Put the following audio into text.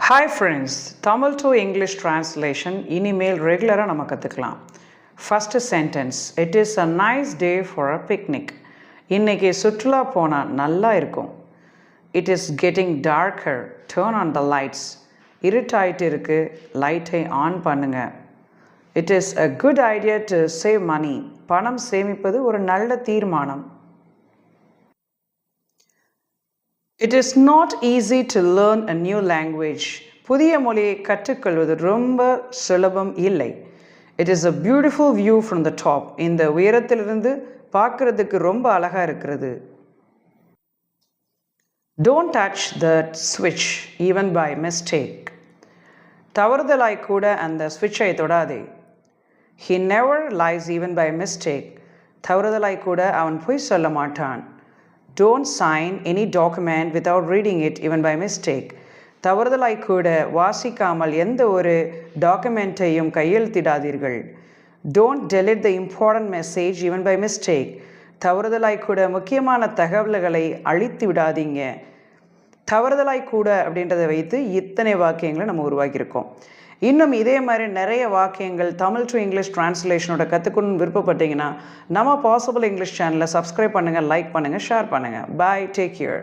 Hi friends, Tamil to English translation இனிமேல் ரெகுலராக நம்ம கற்றுக்கலாம். First sentence, it is a nice day for a picnic. இன்னைக்கு சுற்றுலா போனால் நல்லா இருக்கும். It is getting darker, turn on the lights. இருட்டாயிட்டு இருக்கு, லைட்டை ஆன் பண்ணுங்க. It is a good idea to save money. பணம் சேமிப்பது ஒரு நல்ல தீர்மானம். It is not easy to learn a new language. புதிய மொழியை கற்றுக்கொள்வது ரொம்ப சுலபம் இல்லை. It is a beautiful view from the top. இந்த உயரத்திலிருந்து பார்க்கறதுக்கு ரொம்ப அழகா இருக்கிறது. Don't touch that switch even by mistake. தவறுதலாய் கூட அந்த ஸ்விட்சை தொடாதே. He never lies even by mistake. தவறுதலாய் கூட அவன் பொய் சொல்ல மாட்டான். Don't sign any document without reading it even by mistake. தவறுதலாய் கூட வாசிக்காமல் எந்த ஒரு டாக்குமெண்ட்டையும் கையெழுத்திடாதீர்கள். Don't delete the important message even by mistake. தவறுதலாய் கூட முக்கியமான தகவல்களை அழித்து விடாதீங்க. தவறுதலாய் கூட அப்படின்றத வைத்து இத்தனை வாக்கியங்களை நம்ம உருவாக்கியிருக்கோம். இன்னும் இதே மாதிரி நிறைய வாக்கியங்கள் தமிழ் டு இங்கிலீஷ் டிரான்ஸ்லேஷனோட கற்றுக்கணும்னு விருப்பப்பட்டீங்கன்னா நம்ம பாசிபிள் இங்கிலீஷ் சேனலை சப்ஸ்கிரைப் பண்ணுங்கள், லைக் பண்ணுங்கள், ஷேர் பண்ணுங்கள். பாய், டேக் கேர்.